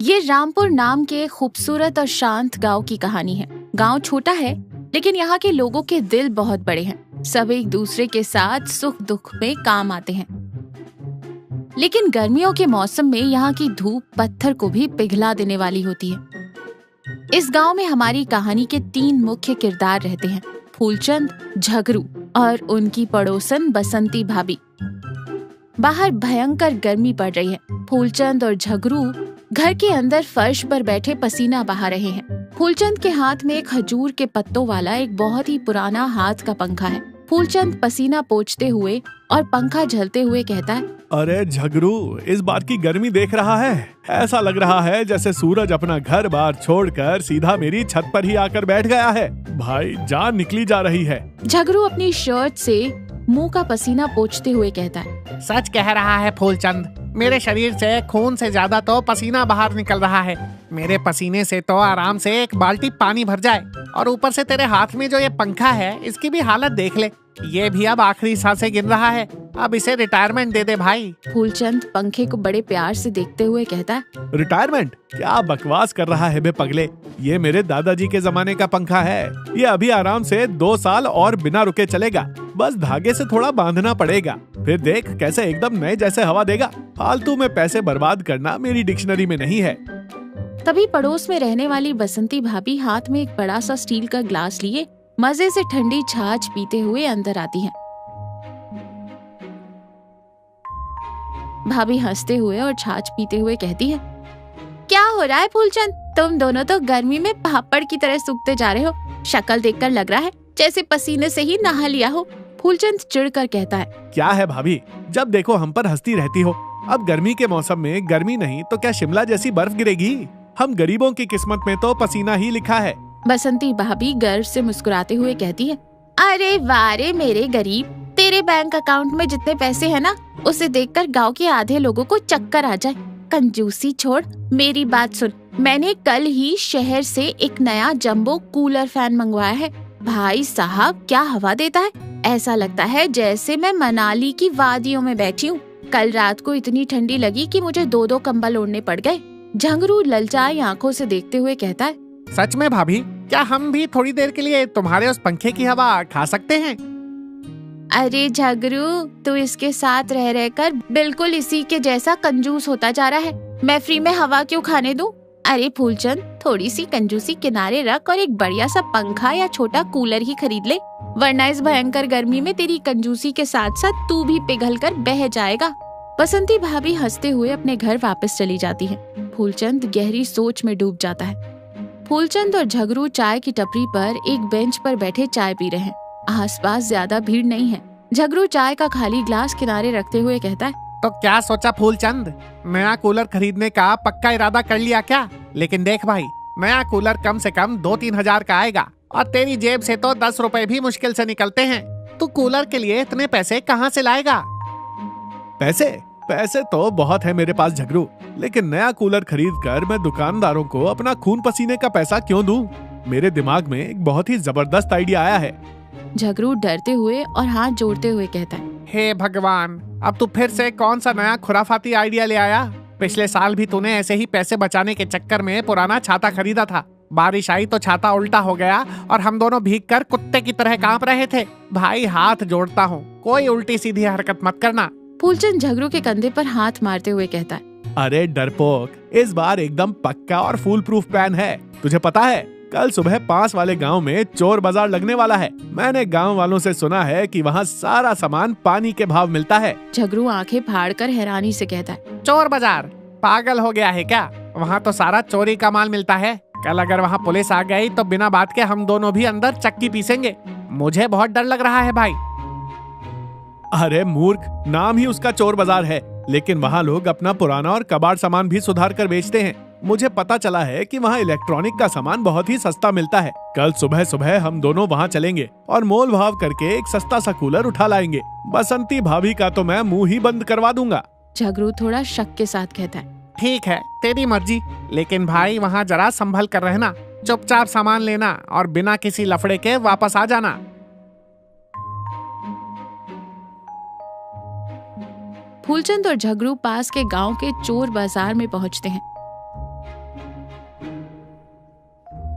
ये रामपुर नाम के खूबसूरत और शांत गांव की कहानी है। गांव छोटा है लेकिन यहाँ के लोगों के दिल बहुत बड़े हैं। सब एक दूसरे के साथ सुख दुख में काम आते हैं। लेकिन गर्मियों के मौसम में यहाँ की धूप पत्थर को भी पिघला देने वाली होती है। इस गांव में हमारी कहानी के 3 मुख्य किरदार रहते हैं, फूलचंद, झगरू और उनकी पड़ोसन बसंती भाभी। बाहर भयंकर गर्मी पड़ रही है। फूलचंद और झगरू घर के अंदर फर्श पर बैठे पसीना बहा रहे हैं। फूलचंद के हाथ में एक खजूर के पत्तों वाला एक बहुत ही पुराना हाथ का पंखा है। फूलचंद पसीना पोंछते हुए और पंखा झलते हुए कहता है, अरे झगरू, इस बार की गर्मी देख रहा है? ऐसा लग रहा है जैसे सूरज अपना घर बार छोड़कर सीधा मेरी छत पर ही आकर बैठ गया है। भाई, जान निकली जा रही है। झगरू अपनी शर्ट से मुंह का पसीना पोंछते हुए कहता है, सच कह रहा है फूलचंद, मेरे शरीर से खून से ज्यादा तो पसीना बाहर निकल रहा है। मेरे पसीने से तो आराम से 1 बाल्टी पानी भर जाए। और ऊपर से तेरे हाथ में जो ये पंखा है, इसकी भी हालत देख ले। ये भी अब आखिरी सांसें गिन रहा है। अब इसे रिटायरमेंट दे दे भाई। फूलचंद पंखे को बड़े प्यार से देखते हुए कहता है, रिटायरमेंट? क्या बकवास कर रहा है बे पगले। ये मेरे दादाजी के जमाने का पंखा है। ये अभी आराम से 2 साल और बिना रुके चलेगा। बस धागे से थोड़ा बांधना पड़ेगा, फिर देख कैसे एकदम नए जैसे हवा देगा। फालतू में पैसे बर्बाद करना मेरी डिक्शनरी में नहीं है। तभी पड़ोस में रहने वाली बसंती भाभी हाथ में एक बड़ा सा स्टील का ग्लास लिए मजे से ठंडी छाछ पीते हुए अंदर आती हैं। भाभी हंसते हुए और छाछ पीते हुए कहती है, क्या हो रहा है फूलचंद? तुम दोनों तो गर्मी में पापड़ की तरह सूखते जा रहे हो। शक्ल देखकर लग रहा है जैसे पसीने से ही नहा लिया हो। फूलचंद चिढ़कर कहता है, क्या है भाभी, जब देखो हम पर हंसती रहती हो। अब गर्मी के मौसम में गर्मी नहीं तो क्या शिमला जैसी बर्फ गिरेगी? हम गरीबों की किस्मत में तो पसीना ही लिखा है। बसंती भाभी गर्व से मुस्कुराते हुए कहती है, अरे वारे मेरे गरीब, तेरे बैंक अकाउंट में जितने पैसे हैं ना, उसे देखकर गांव के आधे लोगों को चक्कर आ जाए। कंजूसी छोड़, मेरी बात सुन। मैंने कल ही शहर से एक नया जंबो कूलर फैन मंगवाया है। भाई साहब, क्या हवा देता है। ऐसा लगता है जैसे मैं मनाली की वादियों में बैठी हूँ। कल रात को इतनी ठंडी लगी कि मुझे 2-2 कंबल ओढ़ने पड़ गए। झंगरू ललचाई आंखों से देखते हुए कहता है, सच में भाभी, क्या हम भी थोड़ी देर के लिए तुम्हारे उस पंखे की हवा खा सकते हैं? अरे झगरू, तू इसके साथ रह रहकर बिल्कुल इसी के जैसा कंजूस होता जा रहा है। मैं फ्री में हवा क्यों खाने दूं? अरे फूलचंद, थोड़ी सी कंजूसी किनारे रख और एक बढ़िया सा पंखा या छोटा कूलर ही खरीद ले, वरना इस भयंकर गर्मी में तेरी कंजूसी के साथ साथ तू भी पिघलकर बह जाएगा। बसंती भाभी हंसते हुए अपने घर वापस चली जाती है। फूलचंद गहरी सोच में डूब जाता है। फूलचंद और झगरू चाय की टपरी पर एक बेंच पर बैठे चाय पी रहे हैं। आसपास ज्यादा भीड़ नहीं है। झगरू चाय का खाली ग्लास किनारे रखते हुए कहता है, तो क्या सोचा फूलचंद, नया कूलर खरीदने का पक्का इरादा कर लिया क्या? लेकिन देख भाई, नया कूलर कम से कम 2-3 हजार का आएगा और तेरी जेब से तो 10 रुपए भी मुश्किल से निकलते हैं। तू कूलर के लिए इतने पैसे कहाँ से लाएगा? पैसे तो बहुत है मेरे पास झगरू, लेकिन नया कूलर खरीद कर मैं दुकानदारों को अपना खून पसीने का पैसा क्यों दूं? मेरे दिमाग में एक बहुत ही जबरदस्त आइडिया आया है। झगरू डरते हुए और हाथ जोड़ते हुए कहता है, हे भगवान, अब तू फिर से कौन सा नया खुराफाती आइडिया ले आया? पिछले साल भी तूने ऐसे ही पैसे बचाने के चक्कर में पुराना छाता खरीदा था। बारिश आई तो छाता उल्टा हो गया और हम दोनों भीगकर कुत्ते की तरह कांप रहे थे। भाई, हाथ जोड़ता हूँ, कोई उल्टी सीधी हरकत मत करना। फूलचंद झगरू के कंधे पर हाथ मारते हुए कहता है, अरे डरपोक, इस बार एकदम पक्का और फूल प्रूफ प्लान है। तुझे पता है, कल सुबह पास वाले गांव में चोर बाजार लगने वाला है। मैंने गांव वालों से सुना है कि वहां सारा सामान पानी के भाव मिलता है। झगरू आंखें फाड़कर हैरानी से कहता है, चोर बाजार? पागल हो गया है क्या? वहाँ तो सारा चोरी का माल मिलता है। कल अगर वहाँ पुलिस आ गई तो बिना बात के हम दोनों भी अंदर चक्की पीसेंगे। मुझे बहुत डर लग रहा है भाई। अरे मूर्ख, नाम ही उसका चोर बाजार है, लेकिन वहाँ लोग अपना पुराना और कबाड़ सामान भी सुधार कर बेचते हैं। मुझे पता चला है कि वहाँ इलेक्ट्रॉनिक का सामान बहुत ही सस्ता मिलता है। कल सुबह सुबह हम दोनों वहाँ चलेंगे और मोल भाव करके एक सस्ता सा कूलर उठा लाएंगे। बसंती भाभी का तो मैं मुंह ही बंद करवा दूंगा। झगरू थोड़ा शक के साथ कहता है, ठीक है, तेरी मर्जी, लेकिन भाई वहाँ जरा संभल कर रहना। चुपचाप सामान लेना और बिना किसी लफड़े के वापस आ जाना। फूलचंद और झगरू पास के गांव के चोर बाजार में पहुंचते हैं।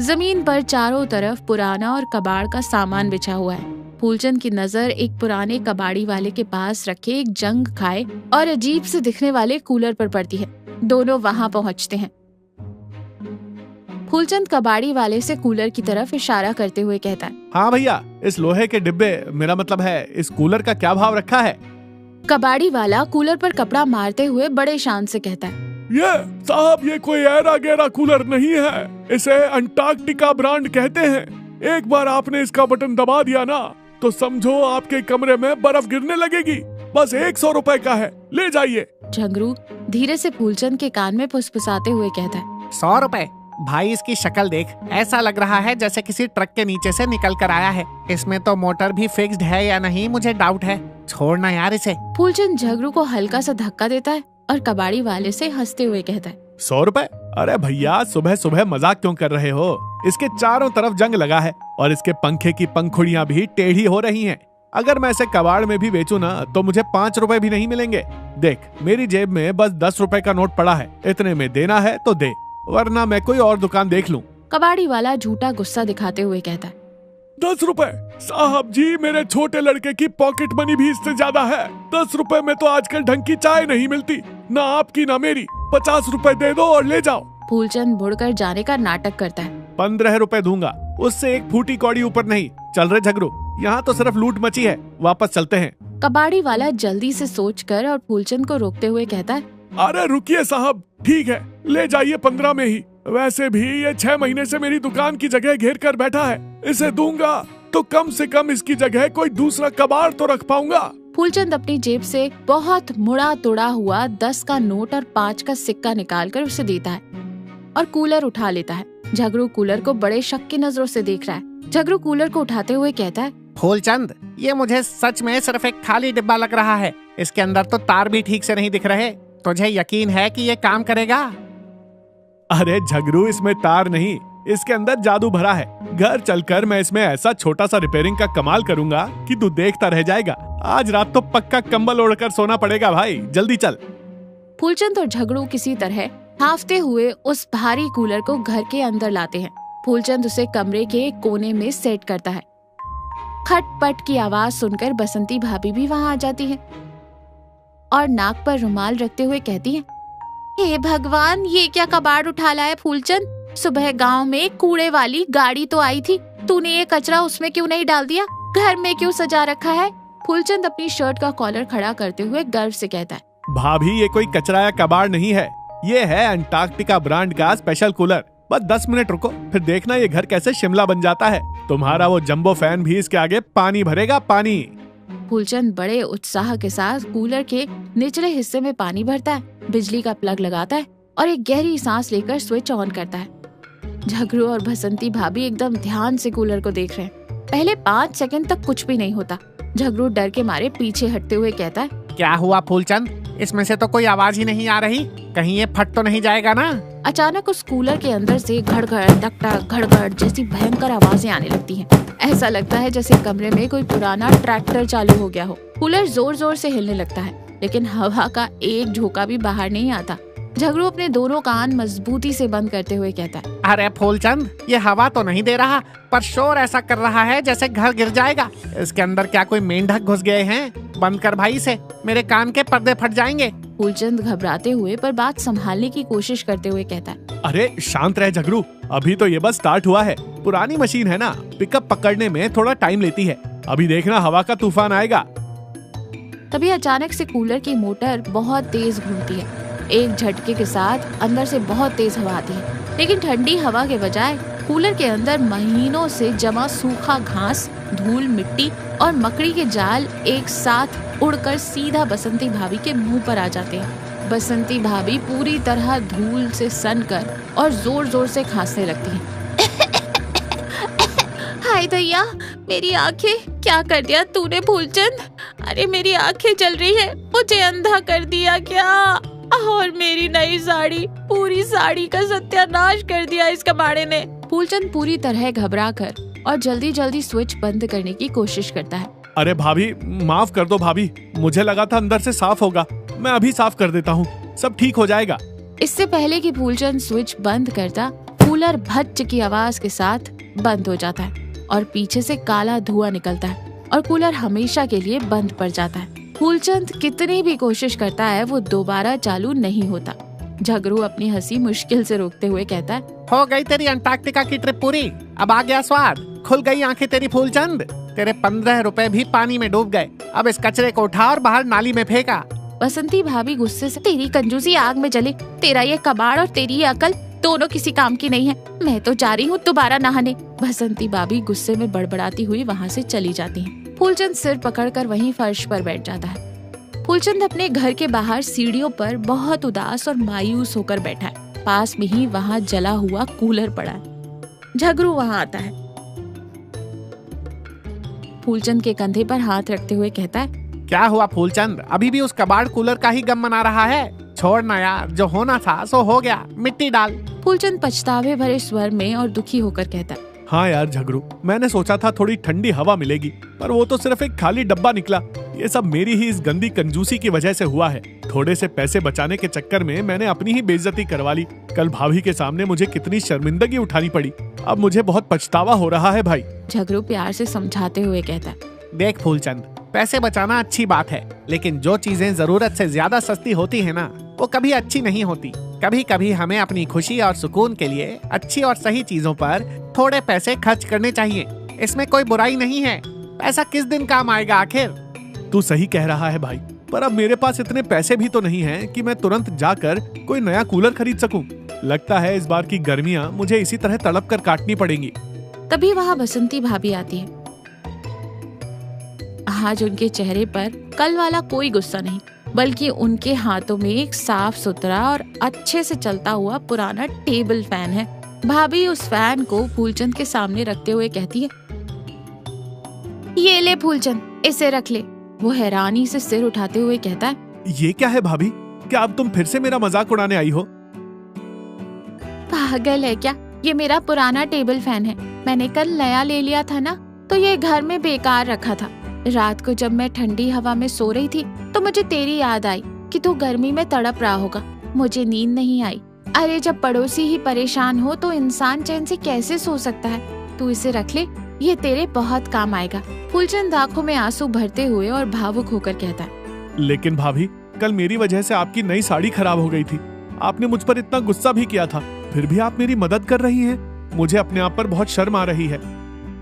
जमीन पर चारों तरफ पुराना और कबाड़ का सामान बिछा हुआ है। फूलचंद की नजर एक पुराने कबाड़ी वाले के पास रखे एक जंग खाए और अजीब से दिखने वाले कूलर पर पड़ती है। दोनों वहां पहुंचते हैं। फूलचंद कबाड़ी वाले से कूलर की तरफ इशारा करते हुए कहता है, हाँ भैया, इस लोहे के डिब्बे, मेरा मतलब है इस कूलर का क्या भाव रखा है? कबाड़ी वाला कूलर पर कपड़ा मारते हुए बड़े शान से कहता है, ये साहब, ये कोई ऐरा गैरा कूलर नहीं है, इसे अंटार्कटिका ब्रांड कहते हैं। एक बार आपने इसका बटन दबा दिया ना तो समझो आपके कमरे में बर्फ गिरने लगेगी। बस 100 रुपए का है, ले जाइए। झंगरू धीरे से फूलचंद के कान में फुसफुसाते हुए कहता है, 100 रुपए? भाई इसकी शक्ल देख, ऐसा लग रहा है जैसे किसी ट्रक के नीचे से निकल कर आया है। इसमें तो मोटर भी फिक्स्ड है या नहीं मुझे डाउट है। छोड़ना यार इसे। फूलचंद झगड़ू को हल्का सा धक्का देता है और कबाड़ी वाले से हंसते हुए कहता है, 100 रुपए? अरे भैया, सुबह सुबह मजाक क्यों कर रहे हो? इसके चारों तरफ जंग लगा है और इसके पंखे की पंखुड़ियाँ भी टेढ़ी हो रही हैं। अगर मैं इसे कबाड़ में भी बेचूं ना तो मुझे 5 रुपए भी नहीं मिलेंगे। देख, मेरी जेब में बस 10 रुपए का नोट पड़ा है, इतने में देना है तो दे, वरना मैं कोई और दुकान देख लूं। कबाड़ी वाला झूठा गुस्सा दिखाते हुए कहता है, 10 रुपए? साहब जी, मेरे छोटे लड़के की पॉकेट मनी भी इससे ज्यादा है। 10 रुपए में तो आजकल ढंग की चाय नहीं मिलती, ना आपकी ना मेरी। 50 रुपए दे दो और ले जाओ। फूलचंद मुड़कर जाने का नाटक करता है। 15 रुपए दूंगा, उससे एक फूटी कौड़ी ऊपर नहीं। चल रहे झगड़ू, यहाँ तो सिर्फ लूट मची है, वापस चलते हैं। कबाड़ी वाला जल्दी से सोचकर और फूलचंद को रोकते हुए कहता है, अरे रुकिए साहब, ठीक है, ले जाइए 15 में ही। वैसे भी ये 6 महीने से मेरी दुकान की जगह घेर कर बैठा है, इसे दूंगा तो कम से कम इसकी जगह कोई दूसरा कबाड़ तो रख पाऊंगा। फूलचंद अपनी जेब से बहुत मुड़ा तोड़ा हुआ 10 का नोट और 5 का सिक्का निकालकर उसे देता है और कूलर उठा लेता है। झगड़ू कूलर को बड़े शक की नजरों से देख रहा है। झगड़ू कूलर को उठाते हुए कहता है, फूलचंद, ये मुझे सच में सिर्फ एक खाली डिब्बा लग रहा है। इसके अंदर तो तार भी ठीक से नहीं दिख रहे। तुझे यकीन है कि ये काम करेगा? अरे झगड़ू, इसमें तार नहीं, इसके अंदर जादू भरा है। घर चलकर मैं इसमें ऐसा छोटा सा रिपेयरिंग का कमाल करूंगा कि तू देखता रह जाएगा। आज रात तो पक्का कंबल ओढ़कर सोना पड़ेगा भाई, जल्दी चल। फूलचंद और झगड़ू किसी तरह हाफते हुए उस भारी कूलर को घर के अंदर लाते हैं। फूलचंद उसे कमरे के कोने में सेट करता है। खटपट की आवाज सुनकर बसंती भाभी भी वहां आ जाती है और नाक पर रुमाल रखते हुए कहती है, हे भगवान, ये क्या कबाड़ उठा लाया फूलचंद? सुबह गांव में कूड़े वाली गाड़ी तो आई थी, तूने ये कचरा उसमें क्यों नहीं डाल दिया? घर में क्यों सजा रखा है? फूलचंद अपनी शर्ट का कॉलर खड़ा करते हुए गर्व से कहता है, भाभी, ये कोई कचरा या कबाड़ नहीं है, ये है अंटार्कटिका ब्रांड का स्पेशल कूलर। बस 10 मिनट रुको, फिर देखना ये घर कैसे शिमला बन जाता है। तुम्हारा वो जंबो फैन भी इसके आगे पानी भरेगा, पानी। फूलचंद बड़े उत्साह के साथ कूलर के निचले हिस्से में पानी भरता है, बिजली का प्लग लगाता है और एक गहरी सांस लेकर स्विच ऑन करता है। झगड़ू और बसंती भाभी एकदम ध्यान से कूलर को देख रहे हैं। पहले 5 सेकंड तक कुछ भी नहीं होता। झगड़ू डर के मारे पीछे हटते हुए कहता है, क्या हुआ फूलचंद? इसमें से तो कोई आवाज ही नहीं आ रही, कहीं ये फट तो नहीं जाएगा ना? अचानक उस कूलर के अंदर से घड़-घड़, टक-टक, घड़-घड़ जैसी भयंकर आवाजें आने लगती हैं। ऐसा लगता है जैसे कमरे में कोई पुराना ट्रैक्टर चालू हो गया हो। कूलर जोर जोर से हिलने लगता है, लेकिन हवा का एक झोंका भी बाहर नहीं आता। झगड़ू अपने दोनों कान मजबूती से बंद करते हुए कहता है, अरे फूलचंद, ये हवा तो नहीं दे रहा, पर शोर ऐसा कर रहा है जैसे घर गिर जाएगा। इसके अंदर क्या कोई मेंढक घुस गए हैं? बंद कर भाई इसे, मेरे कान के पर्दे फट जाएंगे। फूलचंद घबराते हुए पर बात संभालने की कोशिश करते हुए कहता है, अरे शांत रह झगड़ू, अभी तो ये बस स्टार्ट हुआ है। पुरानी मशीन है ना, पिकअप पकड़ने में थोड़ा टाइम लेती है। अभी देखना हवा का तूफान आएगा। तभी अचानक से कूलर की मोटर बहुत तेज घूमती है। एक झटके के साथ अंदर से बहुत तेज हवा आती है, लेकिन ठंडी हवा के बजाय कूलर के अंदर महीनों से जमा सूखा घास, धूल, मिट्टी और मकड़ी के जाल एक साथ उड़कर सीधा बसंती भाभी के मुंह पर आ जाते हैं। बसंती भाभी पूरी तरह धूल से सनकर और जोर जोर से खांसने लगती हैं। हाय दैया, मेरी आंखें, क्या कर दिया तूने फूलचंद? अरे मेरी आंखें जल रही है, मुझे अंधा कर दिया क्या? और मेरी नई साड़ी, पूरी साड़ी का सत्यानाश कर दिया इस कबाड़े ने। फूलचंद पूरी तरह घबरा कर और जल्दी जल्दी स्विच बंद करने की कोशिश करता है। अरे भाभी, माफ कर दो भाभी, मुझे लगा था अंदर से साफ होगा। मैं अभी साफ कर देता हूँ, सब ठीक हो जाएगा। इससे पहले कि फूलचंद स्विच बंद करता, कूलर भच्च की आवाज के साथ बंद हो जाता है और पीछे से काला धुआं निकलता है और कूलर हमेशा के लिए बंद पड़ जाता है। फूलचंद कितनी भी कोशिश करता है वो दोबारा चालू नहीं होता। झगरू अपनी हंसी मुश्किल से रोकते हुए कहता है, हो गई तेरी अंटार्कटिका की ट्रिप पूरी, अब आ गया स्वाद, खुल गई आंखें तेरी फूलचंद। तेरे 15 रुपए भी पानी में डूब गए, अब इस कचरे को उठा और बाहर नाली में फेंका। बसंती भाभी गुस्से से, तेरी कंजूसी आग में जले, तेरा ये कबाड़ और तेरी ये अकल दोनों किसी काम की नहीं है, मैं तो जा रही हूँ दोबारा नहाने। बसंती भाभी गुस्से में बड़बड़ाती हुई वहाँ से चली जाती है। फूलचंद सिर पकड़कर वहीं फर्श पर बैठ जाता है। फूलचंद अपने घर के बाहर सीढ़ियों पर बहुत उदास और मायूस होकर बैठा है। पास में ही वहाँ जला हुआ कूलर पड़ा है। झगरू वहाँ आता है, फूलचंद के कंधे पर हाथ रखते हुए कहता है, क्या हुआ फूलचंद, अभी भी उस कबाड़ कूलर का ही गम मना रहा है? छोड़ना यार, जो होना था सो हो गया, मिट्टी डाल। फूलचंद पछतावे भरे स्वर में और दुखी होकर कहता है, हाँ यार झगरू, मैंने सोचा था थोड़ी ठंडी हवा मिलेगी, पर वो तो सिर्फ एक खाली डब्बा निकला। ये सब मेरी ही इस गंदी कंजूसी की वजह से हुआ है। थोड़े से पैसे बचाने के चक्कर में मैंने अपनी ही बेइज्जती करवा ली। कल भाभी के सामने मुझे कितनी शर्मिंदगी उठानी पड़ी। अब मुझे बहुत पछतावा हो रहा है भाई। झगरू प्यार से समझाते हुए कहता है, देख फूलचंद, पैसे बचाना अच्छी बात है, लेकिन जो चीजें जरूरत से ज्यादा सस्ती होती है ना, वो कभी अच्छी नहीं होती। कभी कभी हमें अपनी खुशी और सुकून के लिए अच्छी और सही चीजों पर थोड़े पैसे खर्च करने चाहिए। इसमें कोई बुराई नहीं है। पैसा किस दिन काम आएगा आखिर? तू सही कह रहा है भाई, पर अब मेरे पास इतने पैसे भी तो नहीं हैं कि मैं तुरंत जाकर कोई नया कूलर खरीद सकूं। लगता है इस बार की गर्मियां मुझे इसी तरह तड़प कर काटनी पड़ेंगी। तभी वहाँ बसंती भाभी आती है। आज उनके चेहरे पर कल वाला कोई गुस्सा नहीं, बल्कि उनके हाथों में एक साफ सुथरा और अच्छे से चलता हुआ पुराना टेबल फैन है। भाभी उस फैन को फूलचंद के सामने रखते हुए कहती है, ये ले फूलचंद, इसे रख ले। वो हैरानी से सिर उठाते हुए कहता है, ये क्या है भाभी? क्या अब तुम फिर से मेरा मजाक उड़ाने आई हो? पागल है क्या? ये मेरा पुराना टेबल फैन है। मैंने कल नया ले लिया था ना, तो ये घर में बेकार रखा था। रात को जब मैं ठंडी हवा में सो रही थी तो मुझे तेरी याद आई कि तू गर्मी में तड़प रहा होगा। मुझे नींद नहीं आई। अरे जब पड़ोसी ही परेशान हो तो इंसान चैन से कैसे सो सकता है? तू इसे रख ले, ये तेरे बहुत काम आएगा। फूलचंद आंखों में आंसू भरते हुए और भावुक होकर कहता है, लेकिन भाभी, कल मेरी वजह से आपकी नई साड़ी खराब हो गई थी। आपने मुझ पर इतना गुस्सा भी किया था, फिर भी आप मेरी मदद कर रही हैं। मुझे अपने आप पर बहुत शर्म आ रही है।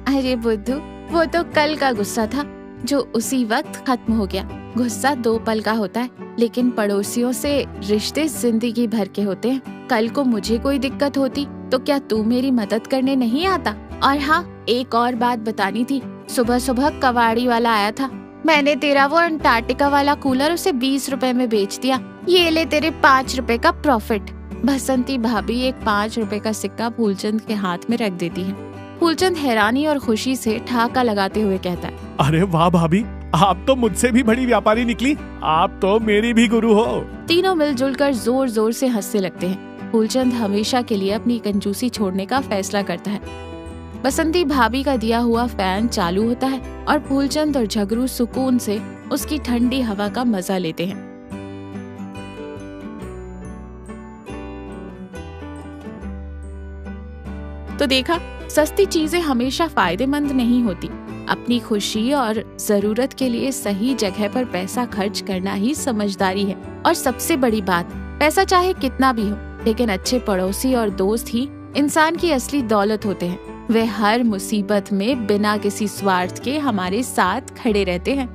अरे बुद्धू, वो तो कल का गुस्सा था जो उसी वक्त खत्म हो गया। गुस्सा 2 पल का होता है, लेकिन पड़ोसियों से रिश्ते जिंदगी भर के होते हैं। कल को मुझे कोई दिक्कत होती तो क्या तू मेरी मदद करने नहीं आता? और हाँ, एक और बात बतानी थी। सुबह सुबह कबाड़ी वाला आया था। मैंने तेरा वो अंटार्कटिका वाला कूलर उसे 20 रुपए में बेच दिया। ये ले तेरे 5 रुपए का प्रॉफिट। बसंती भाभी एक 5 रुपए का सिक्का फूलचंद के हाथ में रख देती है। फूलचंद हैरानी और खुशी से ठहाका लगाते हुए कहता है, अरे वाह भाभी, आप तो मुझसे भी बड़ी व्यापारी निकली। आप तो मेरी भी गुरु हो। तीनों मिलजुल कर जोर जोर से हंसने लगते हैं। फूलचंद हमेशा के लिए अपनी कंजूसी छोड़ने का फैसला करता है। बसंती भाभी का दिया हुआ फैन चालू होता है और फूलचंद और झगरू सुकून से उसकी ठंडी हवा का मजा लेते हैं। तो देखा, सस्ती चीजें हमेशा फायदेमंद नहीं होती। अपनी खुशी और जरूरत के लिए सही जगह पर पैसा खर्च करना ही समझदारी है। और सबसे बड़ी बात, पैसा चाहे कितना भी हो, लेकिन अच्छे पड़ोसी और दोस्त ही इंसान की असली दौलत होते हैं। वे हर मुसीबत में बिना किसी स्वार्थ के हमारे साथ खड़े रहते हैं।